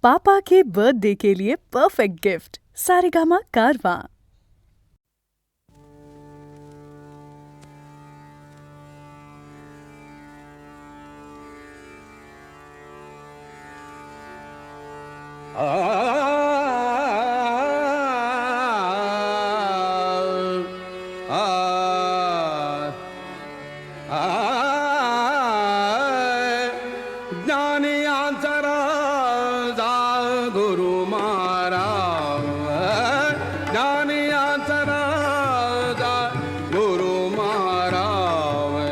पापा के birthday के लिए perfect gift Saregama कारवां। ज्ञानियांचा राजा गुरु महाराज, ज्ञानियांचा राजा गुरु महाराज,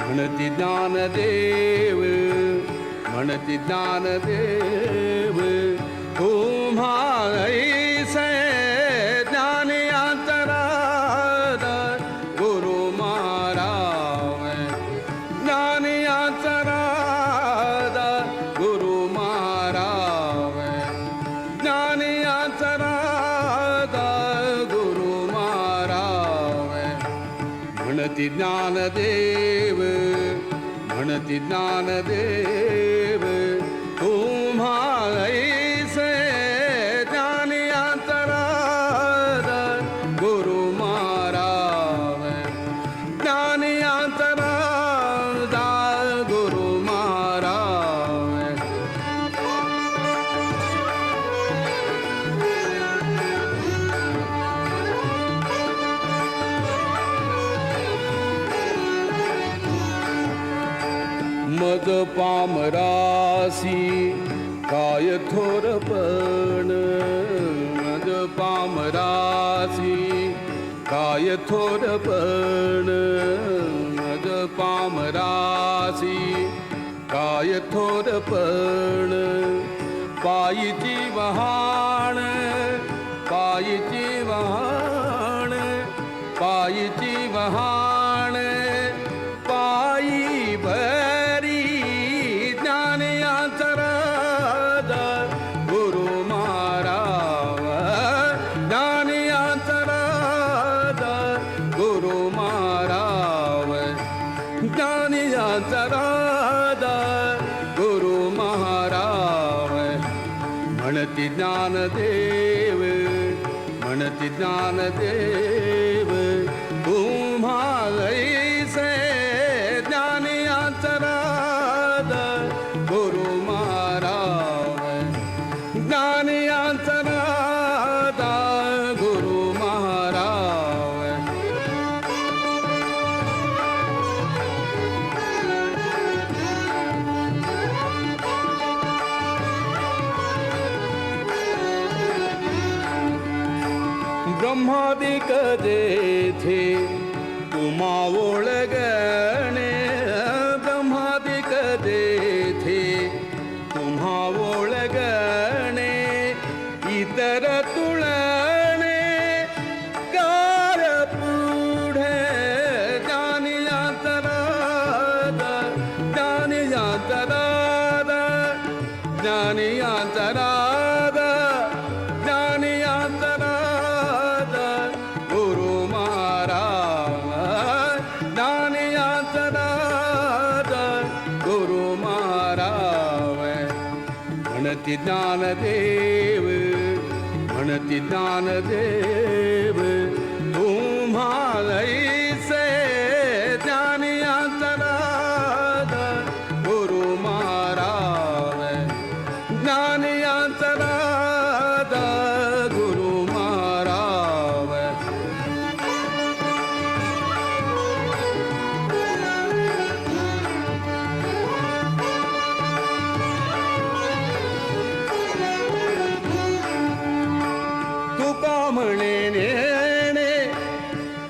म्हणती ज्ञानदेव, म्हणती ज्ञानदेव, तुम्हा ऐसे ज्ञानियांचा राजा गुरु महाराज, ज्ञानियांचा राजा गुरु महाराज, ज्ञानियांचा राजा गुरु महाराज, म्हणती ज्ञानदेव, म्हणती ज्ञानदेव, तुम्हा ऐसे ज्ञानियांचा राजा गुरु महाराज, ज्ञानियांचा राजा गुरु महाराज. मज पामरासी काय थोरपण, मज पामरासी काय थोरपण, मज पामरासी काय थोरपण, पायीची वहाण, पायीची वहाण, पायीची वहाण, पायी भरी ज्ञानियांचा राजा गुरु महाराज, ज्ञानियांचा राजा गुरु महाराज, ज्ञानियांचा राजा गुरु महाराज, म्हणती ज्ञानदेव, म्हणती ज्ञानदेव, तुम्हा ऐसे ज्ञानियांचा राजा गुरु महाराज, ज्ञानियांचा राजा गुरु महाराज. ब्रह्मादिक जेथे तुम्हा ओळगणे, ब्रह्मादिक जेथे तुम्हा ओळगणे, इतर तुळणे कार पुढे ज्ञानियांचा राजा, ज्ञानियांचा राजा, ज्ञानियांचा राजा, ज्ञानियांचा राजा गुरु महाराज, ज्ञानियांचा राजा गुरु महाराज, म्हणती ज्ञानदेव, म्हणती ज्ञानदेव, तुम्हा ऐसे ज्ञानियांचा राजा गुरु महाराज, ज्ञानियांचा राजा गुरु महाराज. तुका म्हणे नेणे,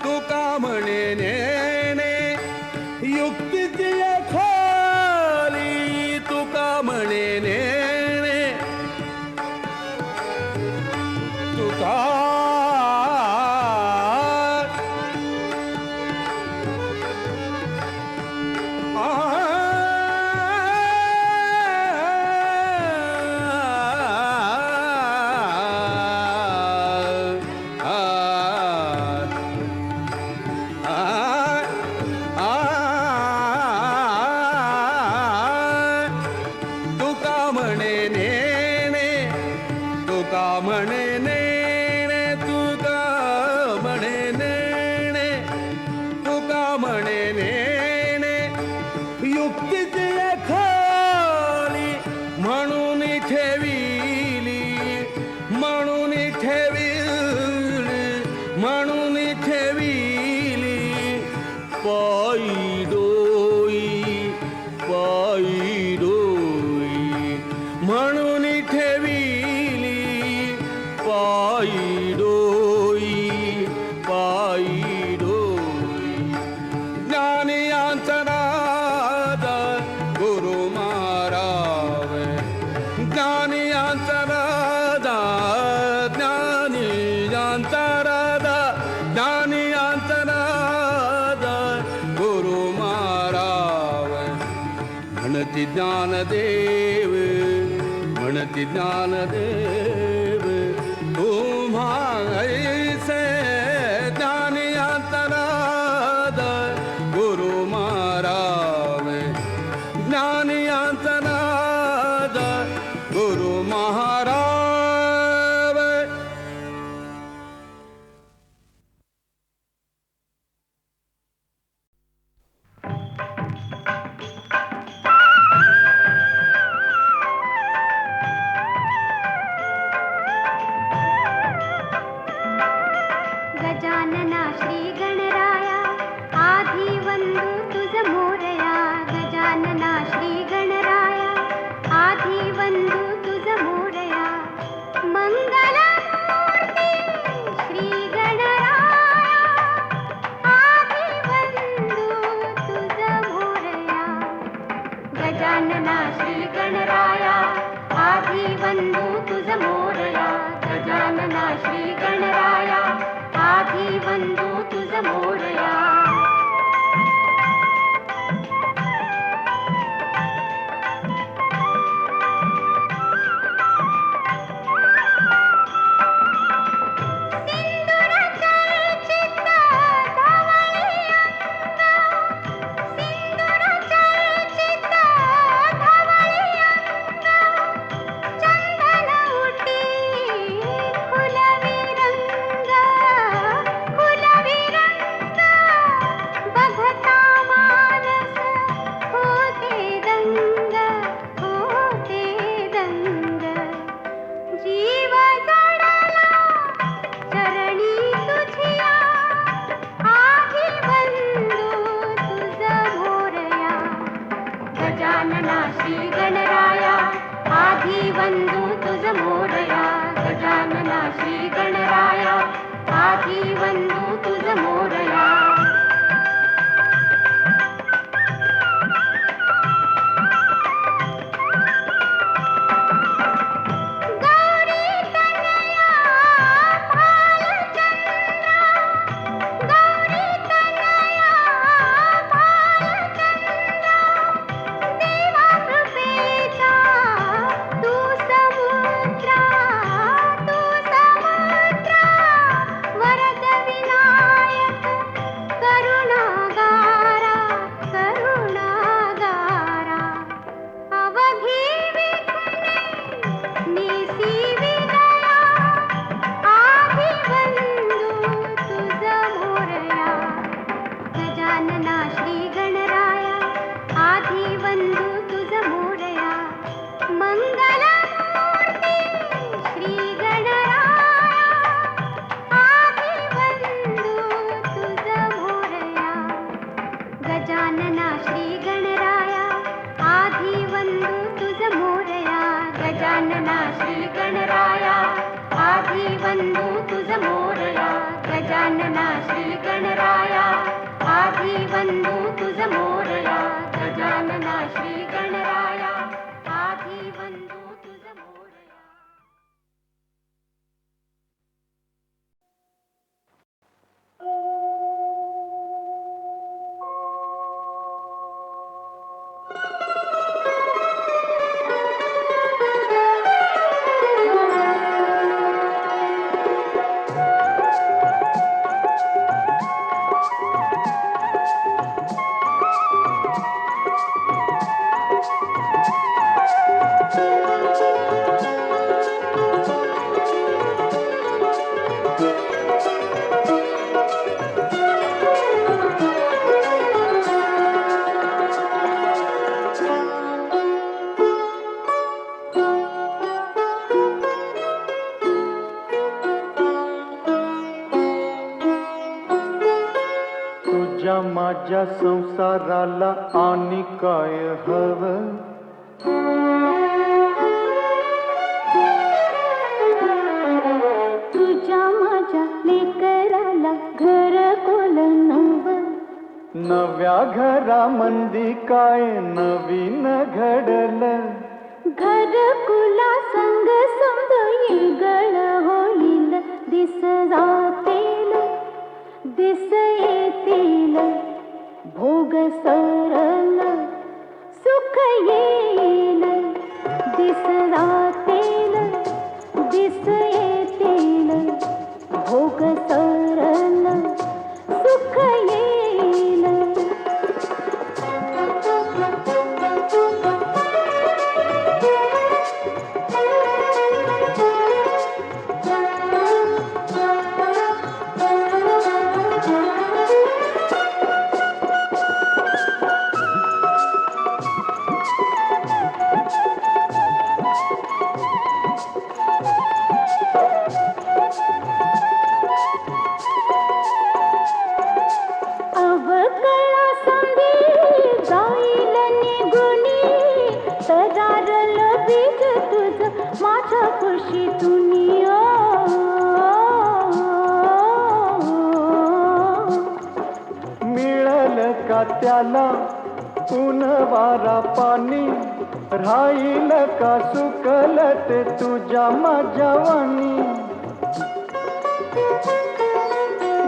तुका म्हणे नेणे, युक्तीची खाली, तुका म्हणे नेणे, तुका म्हणे नेणे तुका म्हणे नेणे तुका म्हणे नेणे युक्तीची खाली म्हणून ठेविली म्हणून ठेविली म्हणून ठेविली पायी डोई म्हणून ठेविली पायी डोई ज्ञानी अंतरादा गुरु महाराज ज्ञानी अंतरादा ज्ञानी अंतरादा गुरु महाराज म्हणती ज्ञानदेव म्हणती ज्ञानदेव तुम्हा ऐसे ज्ञानी अंतराद गुरु महाराज ज्ञानी अंतराद गुरु महाराज गजानना श्री गणराया आधी वंदू तुझ मोरया गजानना श्री गणराया आधी वंदू तुझ मोरया मंगलमूर्ती श्री गणराया आधी वंदू तुझ मोरया गजानना श्री गणराया आधी वंदू तुझ मोरया गजानना श्री गणराया आधी वंदू तुझ मोरया सिंदूर चर्चित धवळी अंग सिंदूर चर्चित धवळी अंग चंदन उटी फुलवी रंग बघता मानस होते दंग जीव जडला चरणी तुझिया आधी वंदू तुझ मोरया गजानना श्री गणराया आधी वंदू तुझ मोरया गजानना श्री गणराया आधी वंदू तुझ मोरया गौरी तनया भालचंद्रा गौरी तनया भालचंद्रा देवा कृपेचा तू समुद्रा वरद विनायक करुणागारा अवघी विघ्ने निसी विदया आधी वंदू तुझ मोरया गजानना श्री गणराया आधी वंदू तुझ मोरया मंगलमूर्ती श्री गणराया आधी वंदू तुझ मोरया गजानना श्री गणराया आधी वंदू तुझ मोरया गजानना श्री गणराया आधी वंदू तुझ मोरया गजानना श्री गणराया आधी वंदू तुझ मोरया गजानना श्री गणराया आधी वंदू तुझ मोरया माझ्या संसाराला आणि काय हवं? तुझ्या माझ्या लेकराला घर कोल नवं. नव्या घरामंदी काय नवीन घडलं? घरकुला संग समज येगळ होईल. दिस जातील दिस येतील भोग सरल सुख येईल. दिस जातील दिस येतील भोग सरल सुख येईल. अवकळा संधी जाईल निगुणी. तरारल बीज तुझ माझ्या कुशीतून. मिळल का त्याला ऊन वारा पाणी? राहील का सुकल ते तुझ्या माझ्या वाणी?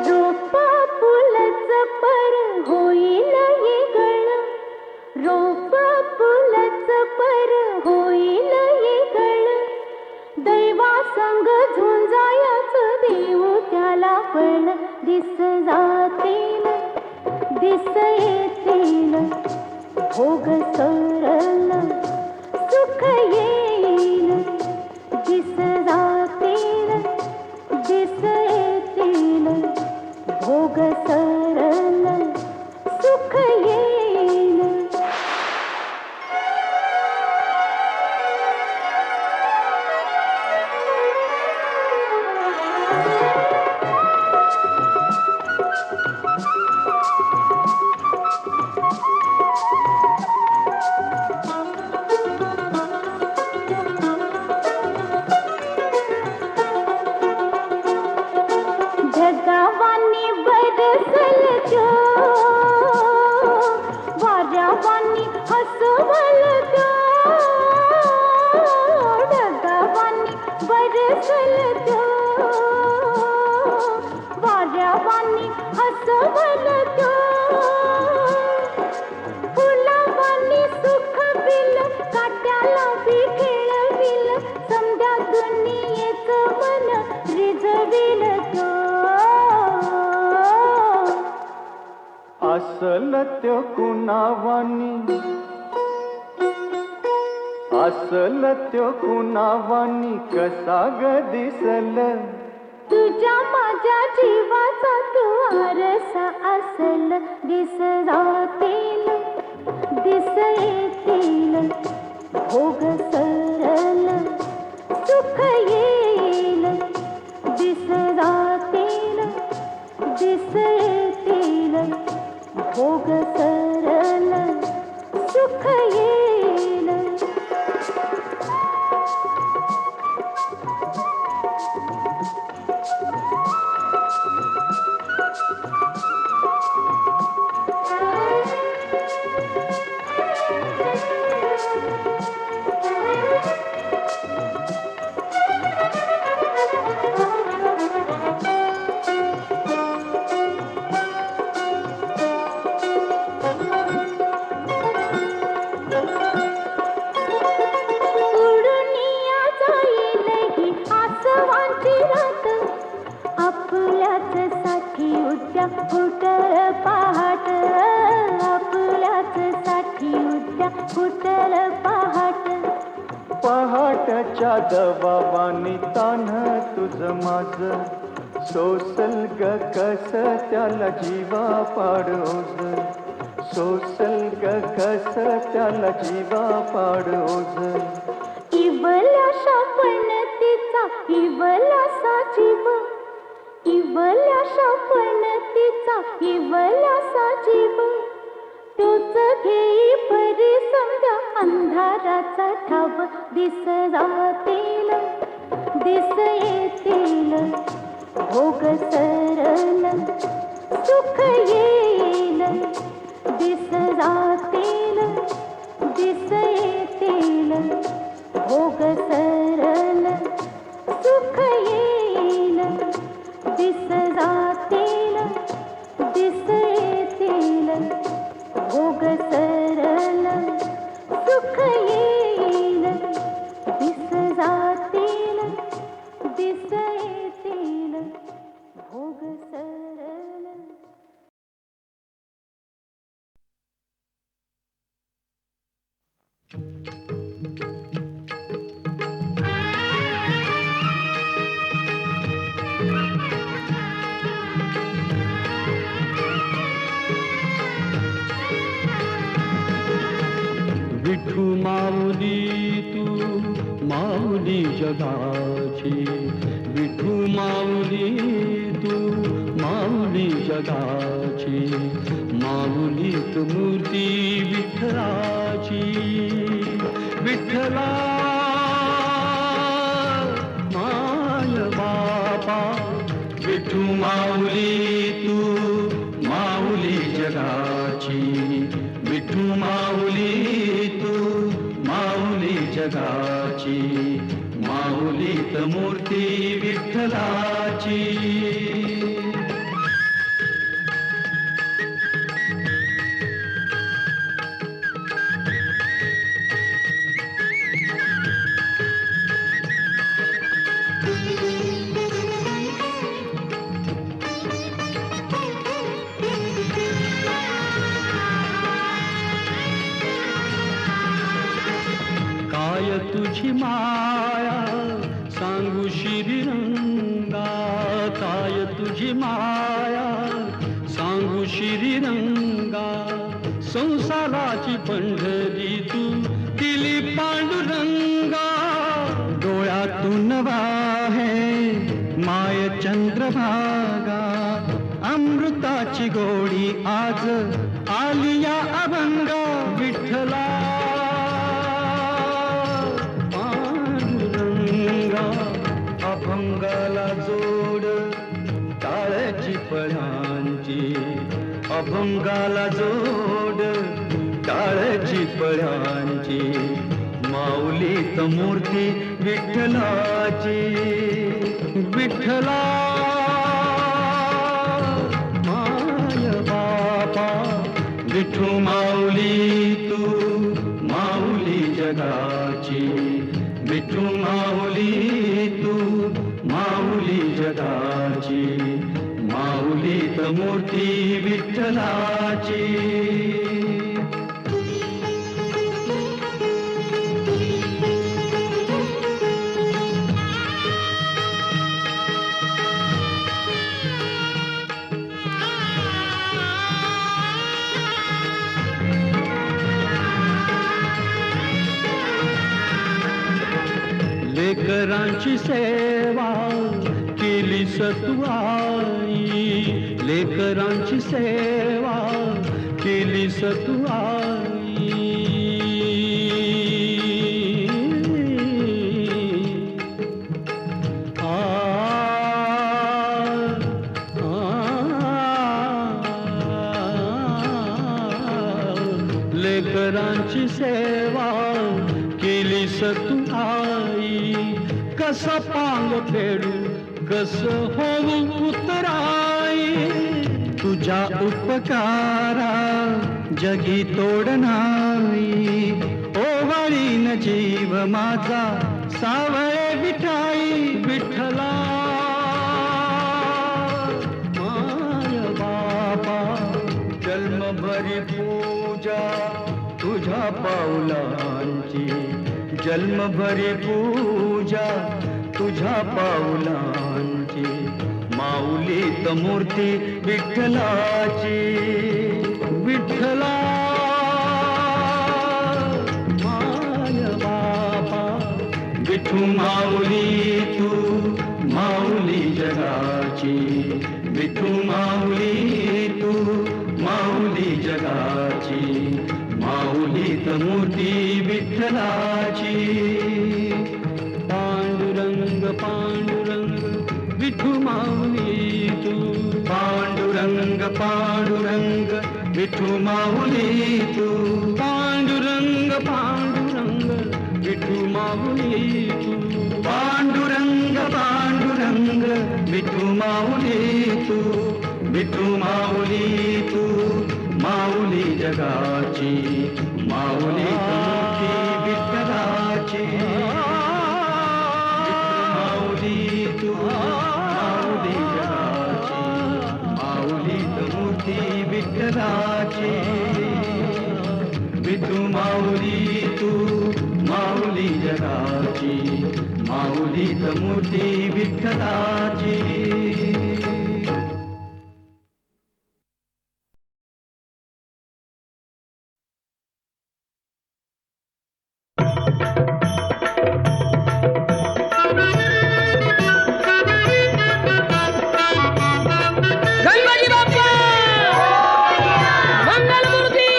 रोपा फुलच पर होईल येगळ. रोपा फुलच पर होईल येगळ. दैवा संग झुंजायच देऊ त्याला फळ. दिस जातील दिस येतील भोग सरल सुख येईल. दिस जातील दिस येतील भोग सरल सुख येईल. ढगावानी बरसल जो वाऱ्यावानी हसवल जो. ढगावानी बरसल जो वाऱ्यावानी हसवल जो. फुलावानी सुख बिल काट्याला बी खेळविल. समध्या दुनियेच मन रिजविल जो. असल त्यो कुणावानी? असल त्यो कुणावानी कसा ग दिसल? तुझ्या माझ्या जीवाचा तू आरसा असल. दिस जातील दिस येतील भोग सरल सुख येईल. दिस जातील दिस येतील भोग सरल सुख येईल. फुटल पहाट. आपल्याच साठी उद्या फुटल पहाट. पहाटच्या दबावानी तान तुझ माझ. सोसल ग कस त्याला जीवा पाडोज. सोसल ग कस त्याला जीवा पाडोज. इवल्याशा पण तिचा इवलासा जीव. इवल्याशा पणतीचा इवल्यासा जीव तोच घेई परी समजा अंधाराचा ठाव दिस जातील दिस येतील भोग सरल सुख येईल दिस जातील दिस येतील भोग सरल सुख येईल दिस जातील दिस येतील भोग सरल सुख येईल दिस जातील दिस येतील भोग सरल. विठू माऊली तू माऊली जगाची विठू माऊली तू माऊली जगाची माऊलीत मूर्ती विठ्ठलाची विठ्ठला माय बापा विठू माऊली तू माऊली जगाची विठू माऊली तू माऊली जगाची माऊलीत मूर्ती विठ्ठलाची. काय तुझी माया सांगू श्रीरंगा काय तुझी माया सांगू श्रीरंगा संसाराची पंढरी तू दिली पांडुरंगा डोळ्यातून वाहे माय चंद्रभागा अमृताची गोडी आज आली या अभंगा विठ्ठला अभंगाला जोड टाळ्याची पळ्यांची अभंगाला जोड टाळ्याची पळ्यांची माऊलीत मूर्ती विठ्ठलाची विठ्ठला माय बापा विठू माऊली तू माऊली जगाची विठू माऊली तू माऊली जगाची माऊलीत मूर्ती विठ्ठलाची. लेकरांची सेवा केली सतुआई लेकरांची सेवा केली सतुआई लेकरांची सेवा केली सतुआई कसा पांग फेडू कस होऊ उतराई तुझ्या उपकारा जगी तोड नाही ओवाळीन जीव माझा सावळे विठाई विठ्ठला माय बापा जन्मभरी पूजा तुझ्या पाऊलांची जन्मभरी पूजा तुझ्या पाऊलांची माऊलीत मूर्ती विठ्ठलाची विठ्ठला माय बापा विठू विठू माऊली तू माऊली जगाची, विठू माऊली तू माऊली जगाची, माऊलीत मूर्ती विठ्ठलाची. पांडुरंग पांडुरंग विठू माऊली तू, पांडुरंग पांडुरंग विठू माऊली तू, पांडुरंग पांडुरंग विठू माऊली तू, पांडुरंग पांडुरंग विठू माऊली तू, विठू माऊली तू माऊली जगाची, माऊली मूर्ती विठ्ठलाची. माऊली तू माऊली जगाची, माऊली मूर्ती विठ्ठलाची. विठू माऊली तू माऊली जगाची, माऊली मूर्ती विठ्ठलाची. गणपती बाप्पा मंगलमूर्ती.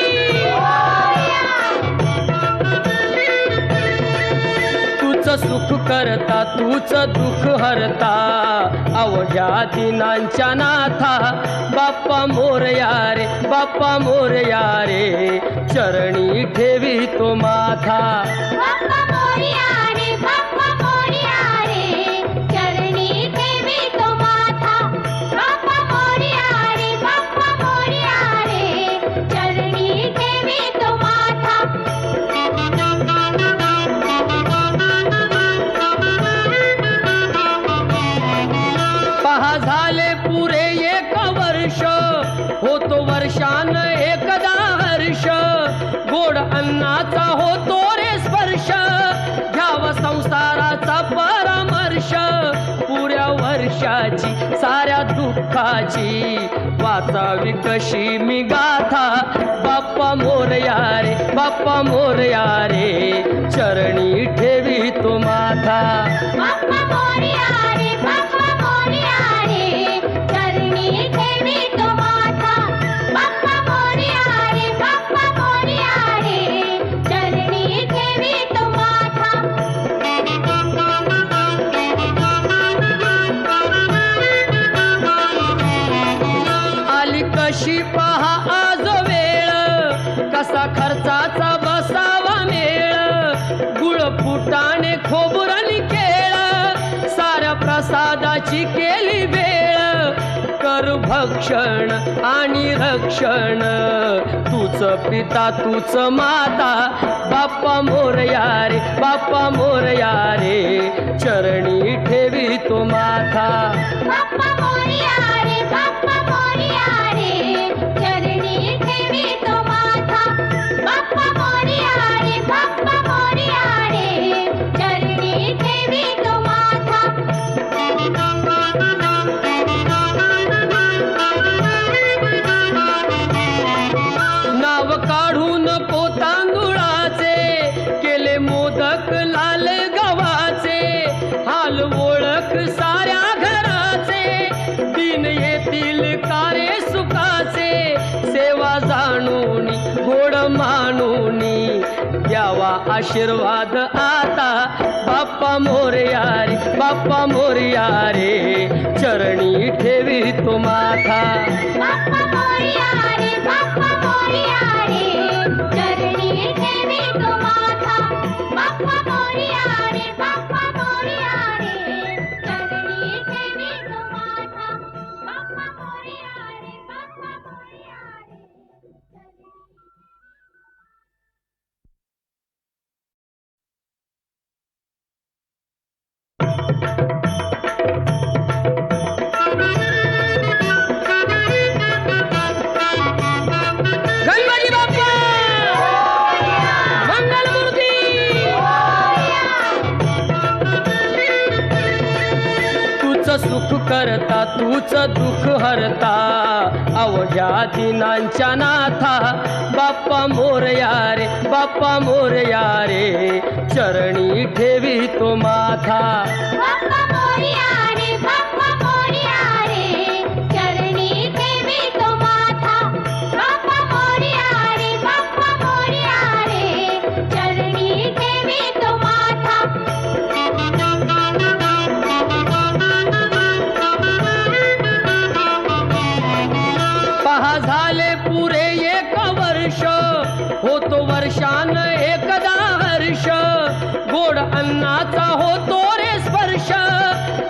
तूच सुख करता तूच दुःख हरता, अवघ्या दिनांच्या नाथा. बाप्पा मोरया रे बाप्पा मोरया रे, चरणी ठेवी तो माथा. बाप्पा मोरया रे बाप्पा मोरया रे, चरणी ठेवी तो माथा. बाप्पा मोरया रे बाप्पा मोरया रे, चरणी ठेवी तो माथा. पहा झाले पुरे एक वर्ष, होतो वर्षान एकदा हर्ष. गोड अन्नाचा होतो रे स्पर्श, घ्यावा संसाराचा परामर्श. पुऱ्या वर्षाची साऱ्या दुःखाची, वाचावी कशी मी गाथा. बाप्पा मोरया रे बाप्पा मोरया रे, चरणी ठेवी तो माथा. बाप्पा मोरया रे बाप्पा मोरया रे, चरणी ठेवी तो माथा. बाप्पा मोरया रे बाप्पा मोरया रे, चरणी ठेवी तो माथा. आली कशी पहा आज वेळ, कसा खर्चाचा बसावा मेळ. गुळ फुटाणे खोबरणी केळ, साऱ्या प्रसादाची केली वेळ. कर भक्षण आणि रक्षण, तूच पिता तूच माता. बाप्पा मोरया रे बाप्पा मोरया रे, चरणी ठेवी तो माथा. बाप्पा मोरया रे बाप्पा मोरया रे, चरणी ठेवी तो माथा. बाप्पा मोरया रे बाप्पा मोरया रे, चरणी ठेवी तो माथा. नाव काढून तांदुळाचे, केले मोदक लाल गव्हाचे. हाल ओळख साऱ्या घराचे, दिन येतील कारे सुखाचे. सेवा जाणून गोड मानून, द्यावा आशीर्वाद आता. बाप्पा मोरया रे बाप्पा मोरया रे, चरणी ठेवी तो माथा. बाप्पा मोरया रे बाप्पा मोरया रे, चरणी ठेवी तो माथा. बाप्पा मोरया रे बाप्पा मोरया रे, चरणी ठेवी तो माथा. बाप्पा मोरया रे बाप्पा मोरया रे, गणपती सुख करता तूच दुःख हरता अवघ्या दिनांच्या नाथा बाप्पा मोरया रे बाप्पा मोरया रे चरणी ठेवी तो माथा बाप्पा मोरया रे बाप्पा मोरया रे चरणी ठेवी तो माथा बाप्पा मोरया रे बाप्पा मोरया रे चरणी ठेवी तो माथा पहा झाले पुरे एक वर्ष होतो वर्षान एकदा हर्ष गोड अन्नाचा होतो रे स्पर्श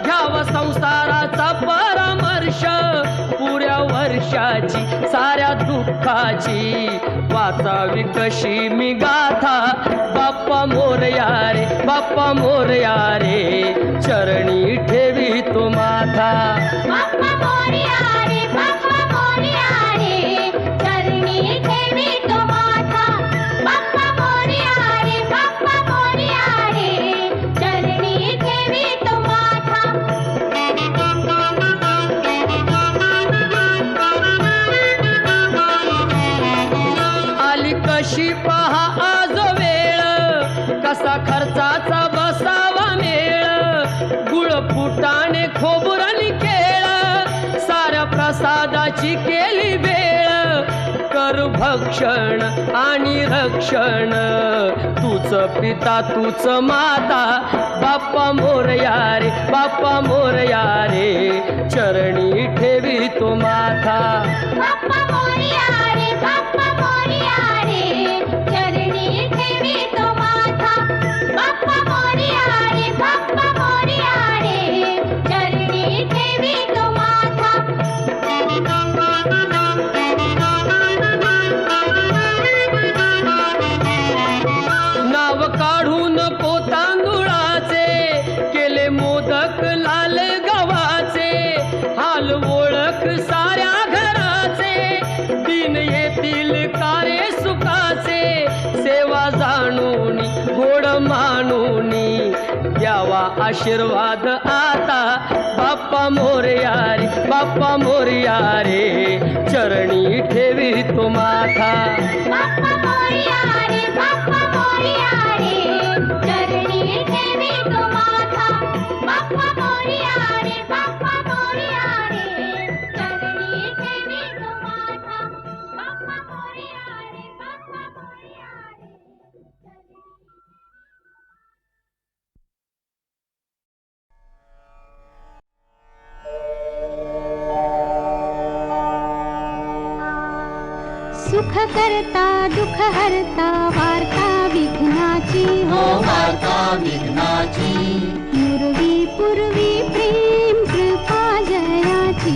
घ्यावा संसाराचा परामर्श पुऱ्या वर्षाची साऱ्या दुःखाची वाचावी कशी मी गाथा बाप्पा मोरया रे बाप्पा मोरया रे चरणी ठेवी तो माथा बाप्पा मोरया रे बाप्पा मोरया रे चरणी ठेवी तो माथा बाप्पा मोरया रे बाप्पा मोरया रे चरणी ठेवी तो माथा आली कशी पहा आज वेळ कसा खर्चाचा बसावा मेळ गुळ फुटाणे खोबरणी केळ साऱ्या प्रसादाची केली वेळ कर भक्षण आणि रक्षण तूच पिता तूच माता बाप्पा मोरया रे बाप्पा मोरया रे चरणी ठेवी तो माथा बाप्पा मोरया रे बाप्पा मोरया रे चरणी ठेवी तो माथा बाप्पा मोरया रे बाप्पा मोरया रे चरणी ठेवी तो माथा नाव काढून तांदुळाचे केले मोदक लाल गव्हाचे हाल ओळख साऱ्या घराचे दिन येतील कारे सुखाचे सेवा जाणून गोड मानून द्यावा आशीर्वाद आता बाप्पा मोरया रे बाप्पा मोरया रे चरणी ठेवी तो माथा बाप्पा मोरया रे बाप्पा मोरया रे चरणी ठेवी तो माथा बाप्पा मोरया रे बाप्पा मोरया रे चरणी ठेवी तो माथा बाप्पा मोरया रे बाप्पा मोरया रे सुख करता दुःख हरता वार्ता विघ्नाची हो वार्ता विघ्नाची पूर्वी पूर्वी प्रेम कृपा जयाची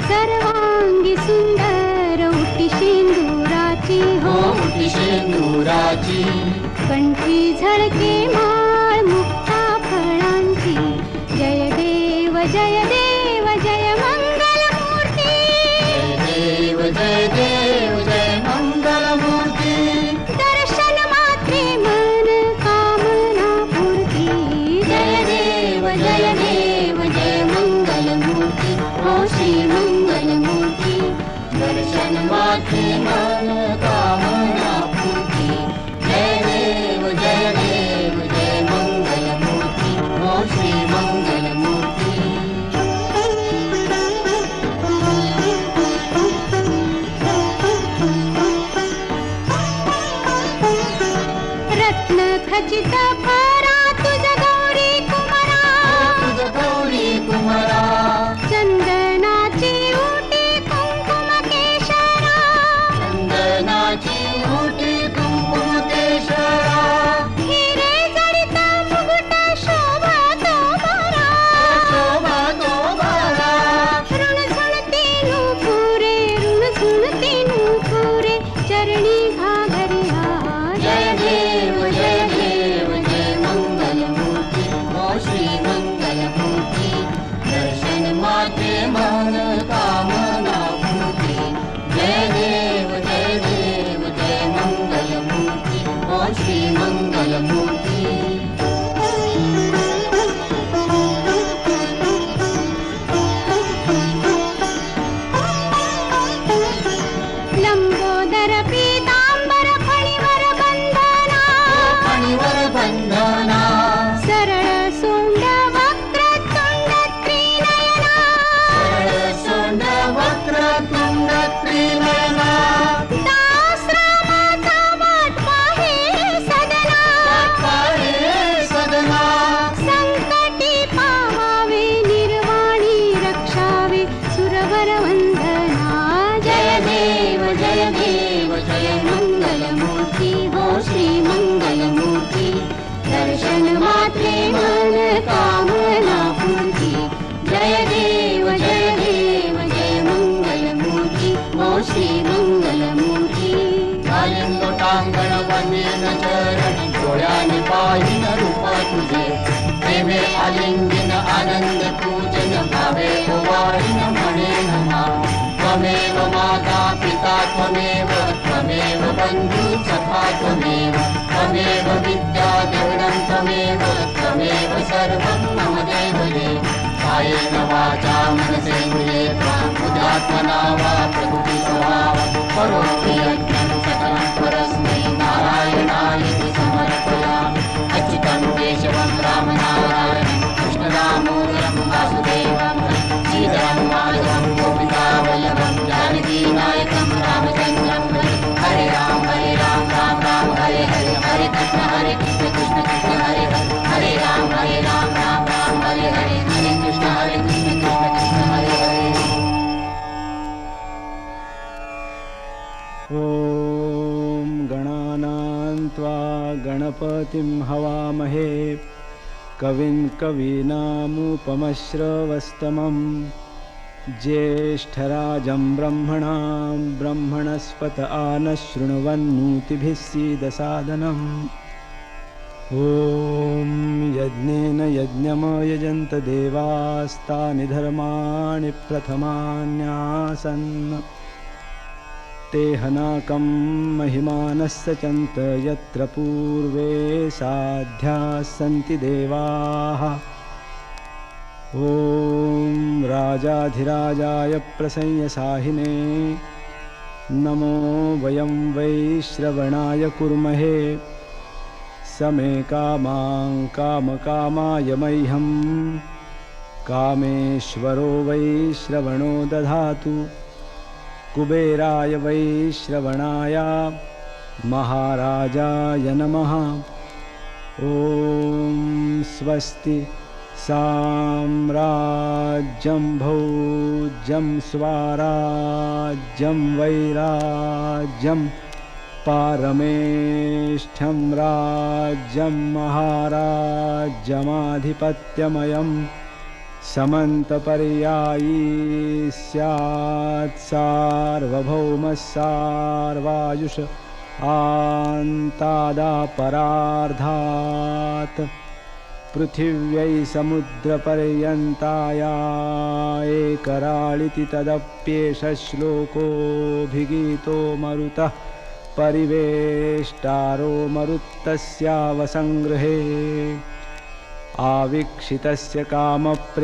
सर्वांगी सुंदर उटी शेंदुराची हो मोठी शेंदुराची कंठी झळके माळ मुक्ता फळांची जय देव जय देव जय मंगल मूर्ती जय देव जय मंगल मूर्ती दर्शन मात्रे मन कामना पूर्ती जय देव जय मंगल मूर्ती हो श्री मंगल मूर्ती दर्शन माथे मन कामना पूर्ती जय देव जय मंगल मूर्ती हो श्री मंगल मूर्ती रत्न खचित फरा तुझ गौरी कुमारा तुझ गौरी कुमारा चंदनाची उटी कुंकुम केशरा चंदनाची उटी कुंकुम केशरा हिरे जडित मुकुट शोभा तो बरा शोभा तो बारा ऋण झुणती नूपुरे ऋण झुणती नूपुरे चरणी घागरिया जय देव जय मंगल मूर्ती हो श्री मंगल मूर्ती दर्शन माते मन कामना पूर्ती जय देव जय मंगल मूर्ती हो श्री मंगल मूर्ती आलिंगन आनंद पूजन भावे ओवाळून म्हणे नमा त्वमेव माता पिता त्वमेव त्वमेव बंधू सखा त्वमेव त्वमेव विद्या देवनं त्वमेव त्वमेव सर्वं मम देव देव कायेन वाचा मनसेन्द्रिये बुद्ध्यात्मना वा प्रकृति स्वभाव करोमि यज्ञं सकलं परस्मै नारायणाय समर्पयामि अच्युतं केशवं रामनारायणं कृष्णदामोदरं वासुदेवं श्रीधरं माधवं गोपिकावल्लभं जानकीनायकं रामचन्द्रं हरे राम राम राम हरे हरे हरे कृष्ण कृष्ण कृष्ण हरे हरे हरे राम राम राम हरे हरे हरे कृष्ण कृष्ण हरे हरे ॐ गणानां त्वा गणपतिं हवामहे कविं कवीनामुपमश्रवस्तमं ज्येष्ठराजं ब्रह्मणां ब्रह्मणस्पत आनशृण्वन्नोतिभिः सीदसादनम् ॐ यज्ञेन यज्ञमयजन्त देवास्तानि धर्माणि प्रथमान्यासन् तेहनाकं महिमानस्य चन्त यत्र पूर्वे साध्याः सन्ति देवाः ॐ राजाधिराजाय प्रसंयसाहिने नमो वयं वैश्रवणाय कुर्महे समे कामां कामकामाय मह्यं कामेश्वरो वैश्रवणो दधातु कुबेराय वैश्रवणाय महाराजाय नमः ॐ स्वस्ति साम्राज्यं भोज्यं स्वाराज्यं वैराज्यं पारमेष्ठ्यं राज्यं महाराज्यमाधिपत्यमयं समन्तपर्यायी स्यात् सार्वभौमः सार्वायुष आन्तादापरार्धात् पृथिव्यै समुद्रपर्यन्ताया एकराळिति तदप्येष श्लोकोऽभिगीतो मरुतः परिवेष्टारो मरुत्तस्यावसङ्गृहे आवीक्षितस्य कामप्रेर्विश्वे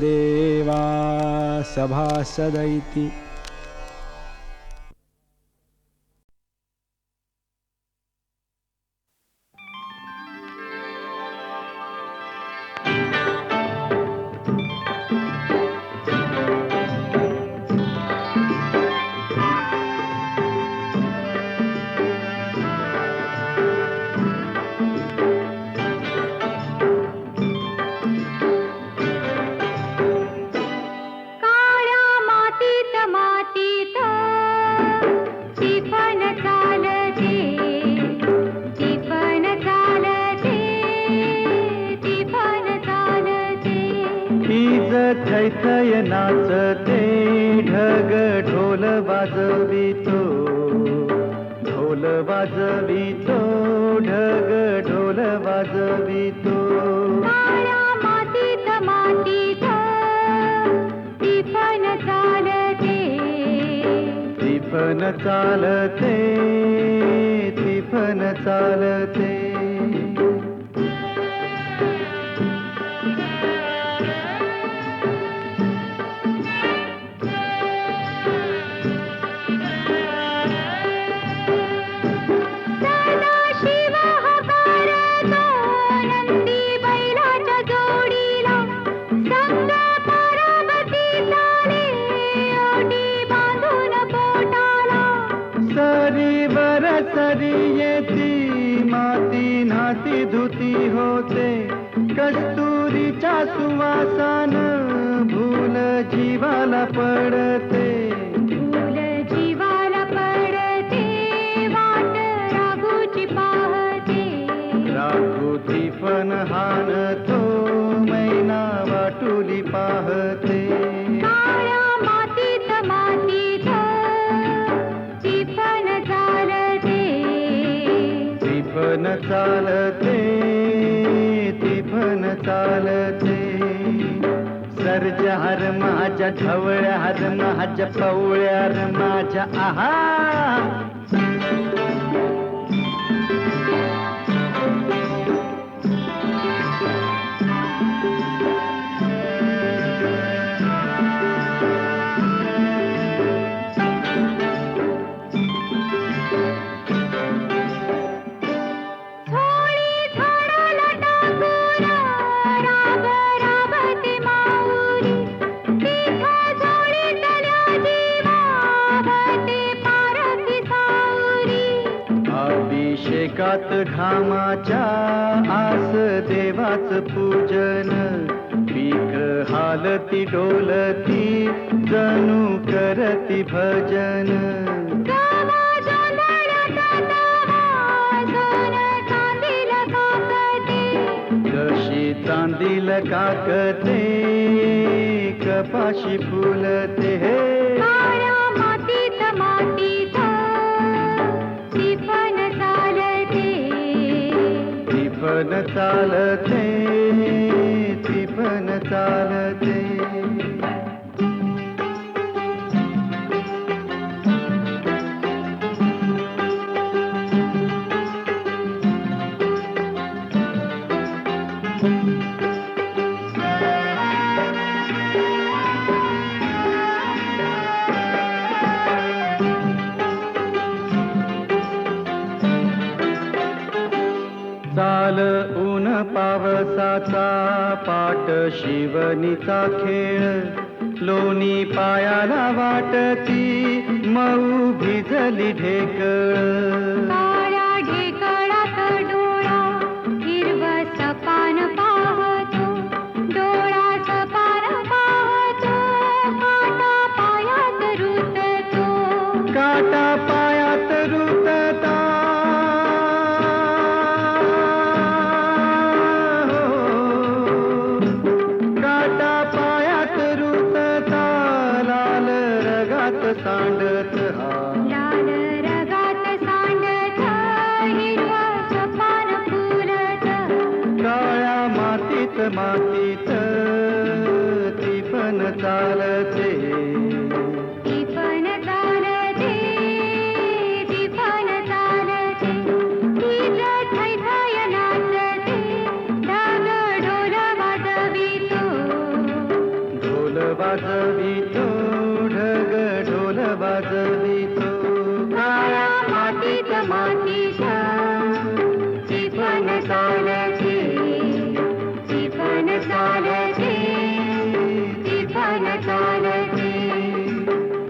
देवा सभासदैति थैथय नाचते ढग ढोल वाजवितो ढोल वाजवितो ढग ढोल वाजवितो काळ्या मातीत मातीत टिपण चालते टिपण चालते टिपण चालते धुती होते कस्तुरीच्या सुवासान भूल जीवाला पडते फूल जीवाला पडते वाट राघूची पाहते राघूची पण हाणतो मैना वाटुली पाहते काळ्या मातीत मातीत टिपण चालते टिपण चालते टिपण चालते सर्जा हर माझ्या ढवळ्या हर माझ्या पवळ्या हर माझ्या आहा अभिषेकात घामाच्या आस देवाच पूजन पीक हालती डोलती जणू करती भजन जशी चांदील काकते कपाशी फुलते मातीत मातीत टिपण चालते टिपण चालते टिपण चालते चाल ऊन पावसाचा पाट शिवनीचा खेळ लोणी पायाला वाटती मऊ भिजली ढेकळ काळ्या ढेकळात डोळा हिरवं सपान पाहतो डोळा सपान पाहतो काटा पायात रुततो काटा पायात रुतता काटा पायात रुतता लाल रगात सांडत लाल रगात सांडत हिरवं सपान फुलत काळ्या मातीत मातीत ती पण चालते टिपण चालते टिपण चालते हीच थैथय नाचते ढग ढोल वाजवितो ढोल वाजवितो ढग ढोल वाजवितो काळ्या मातीत मातीत ती पण चालते ती पण चालते ती पण चालते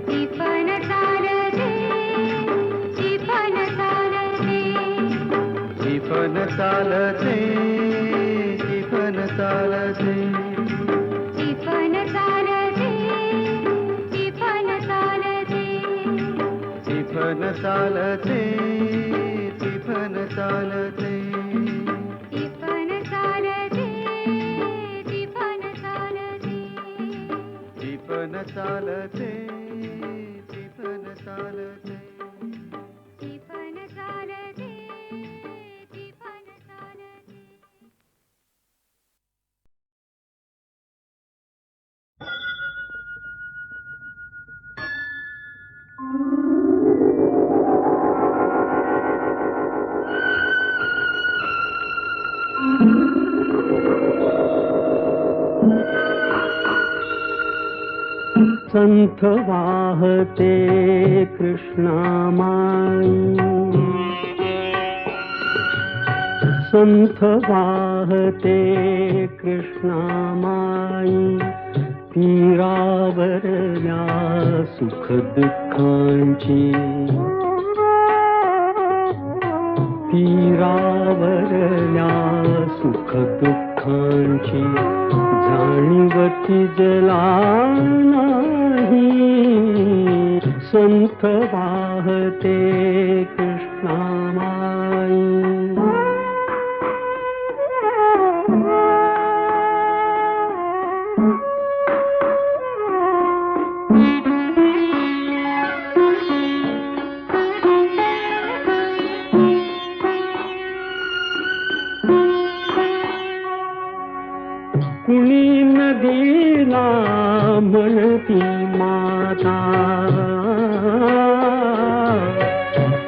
टिपण चालते टिपण चालते ती पण चालते ती पण चालते टिपण चालते टिपण चालते ती पण चालते ती पण चालते टिपण चालते टिपण चालते ती पण चालते ती पण चालते टिपण चालते टिपण चालते संथ वाहते कृष्णामाई संथ वाहते कृष्णामाई तीरावरल्या सुख दुःखांची तीरावरल्या सुख दुःखांची जाणीवती जला नाही संथ वाहते कृष्णामाई कुणी नदीला म्हणती माता,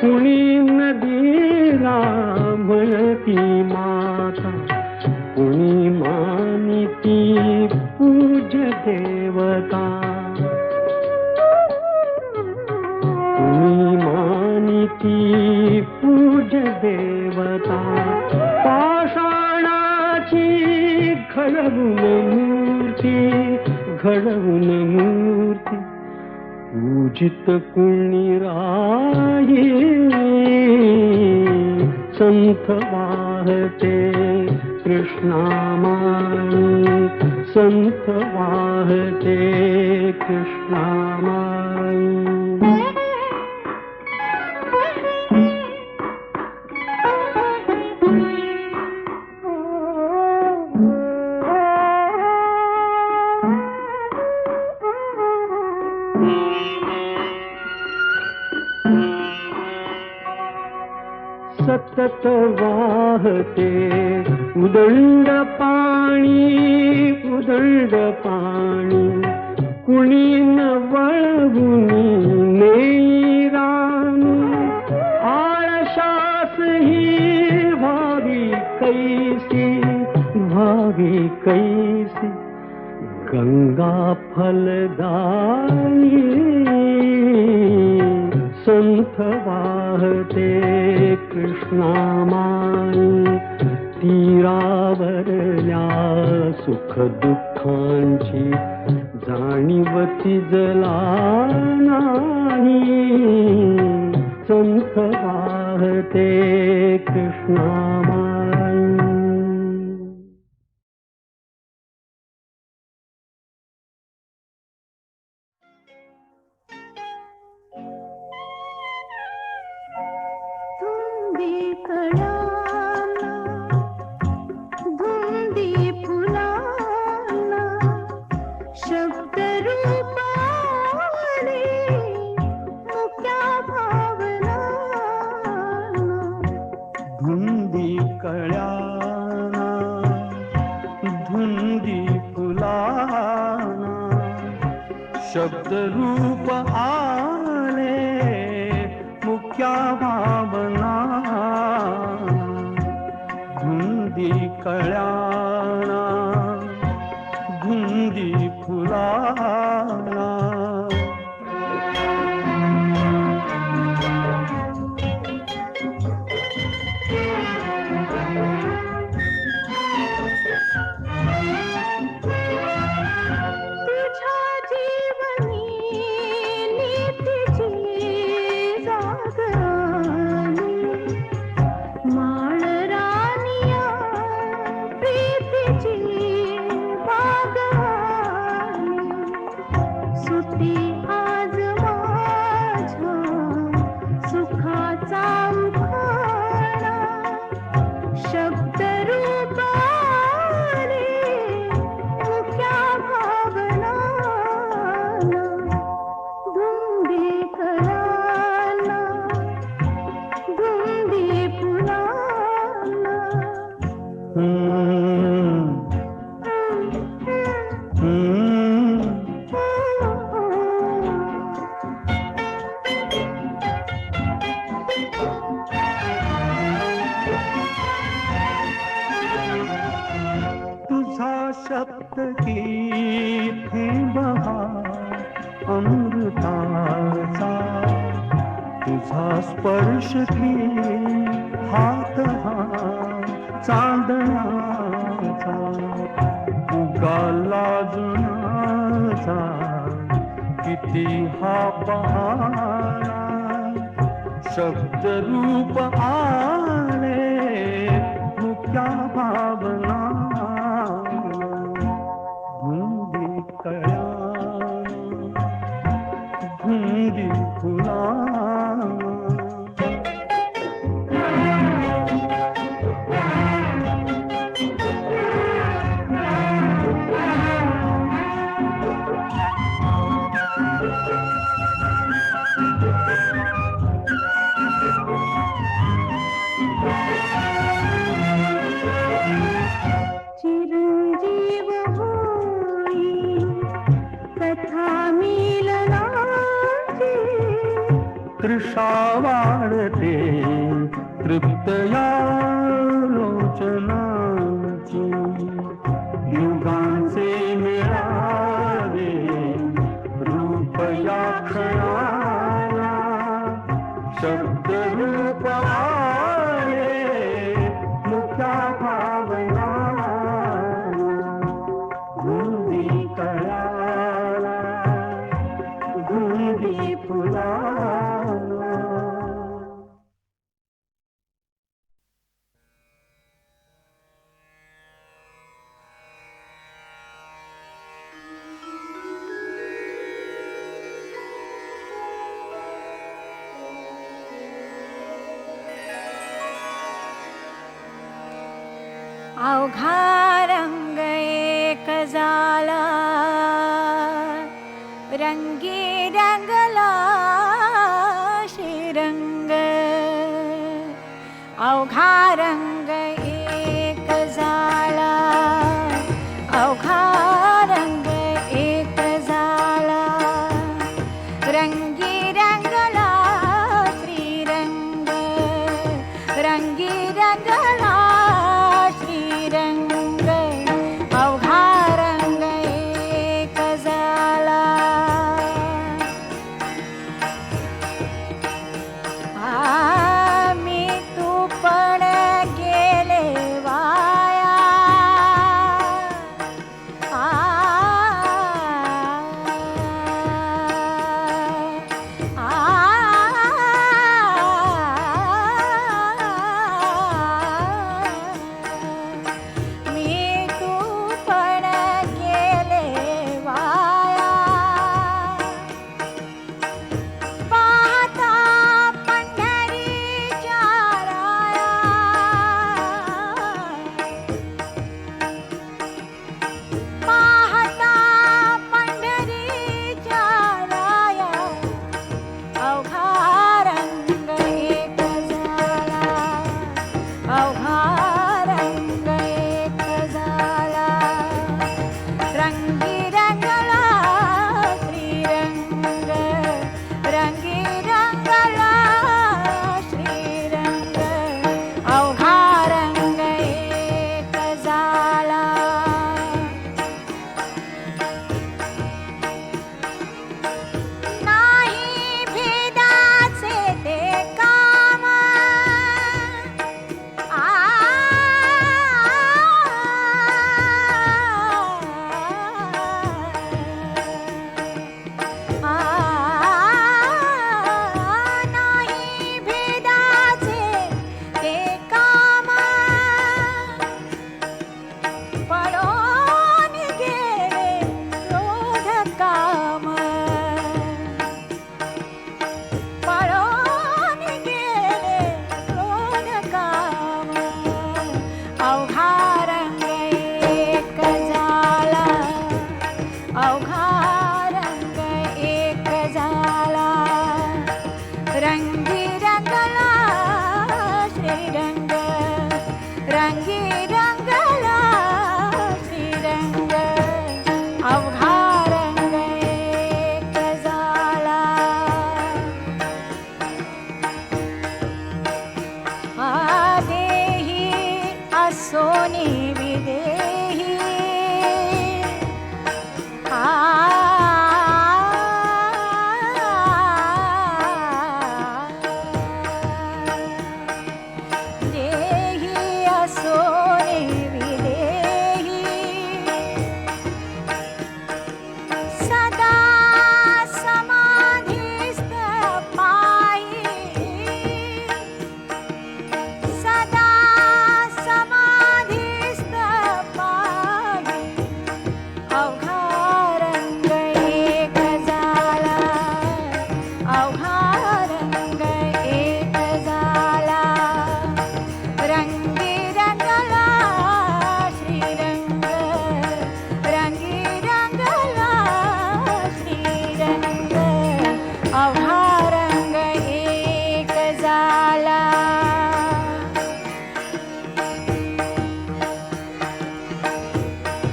कुणी नदीला म्हणती माता, कुणी मानिती पूज्य देवता, कुणी मानिती पूज्य देवता. पाषाणाची घडवून मूर्ती, घडवून मूर्ती पूजित कुणी राही. संत वाहते कृष्णामाई, संत वाहते कृष्णामाई. सतत वाहते उदंड पाणी, उदंड पाणी कुणी न वळवुनी नेई राणी. आळशास ही व्हावी कैसी, व्हावी कैसी गंगा फलदायी. संत वाहते कृष्णामाई, तीरावरल्या सुख दुःखांची जाणीवती जला नाही. संत वाहते कृष्णामाई. धुंदी कळाला, धुंदी फुलाला, शब्द रूपाने मुक्या भावना. धुंदी कळ्याना, धुंदी फुलाना, शब्द रूप आले मुख्या भावना. धुंदी कळ्याना, धुंदी फुलाना. तुझ्या जीवनी नीतीची जाग आली, माळ रानिया प्रीतीची बाग आली. सुटी आज माझ्या सुखाचा उखाणा, शब्द रूप आले मुक्या भावना. धुंदी कळाला, धुंदी फुलाला. तुझा शब्द की बहार अमृताचा, तुझा स्पर्श की हात हा चांदण्याचा. उगाला जुनाचा किती हा बहारा, शब्द रूप आले मुक्या भावना. धुंदी कळ्याना, धुंदी फुलाना. तृषा वाढते तृप्त या लोचनाची युगांचे मिळावे रूप या क्षणाला शब्द रूप आले मुख्या भावना गुंदी कळाला गुंदी फुला अवघा रंग एक झाला रंगी रंगला श्रीरंग अवघा रंग एक झाला अवघा रंग एक झाला रंगी रंगला श्रीरंग रंगी रंगला रंग अवघा रंग एक झाला मी तू पण गेले वाया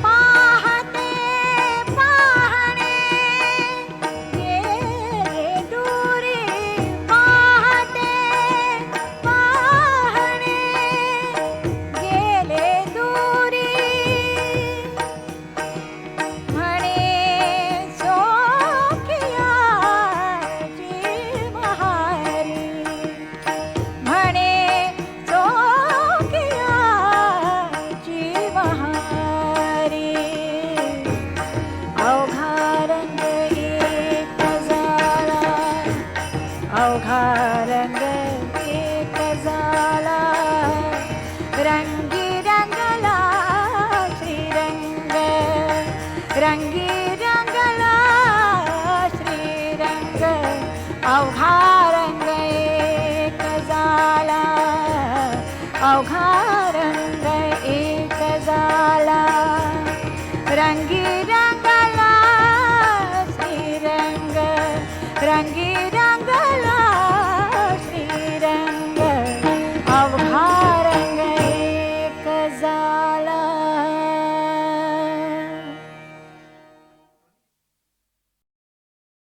पाहते अवघा रंग एक झाला रंगी रंगला श्रीरंग रंगी रंगला श्रीरंग अवघा रंग एक झाला अवघा रंग एक झाला रंगी रंगला श्रीरंग रंगी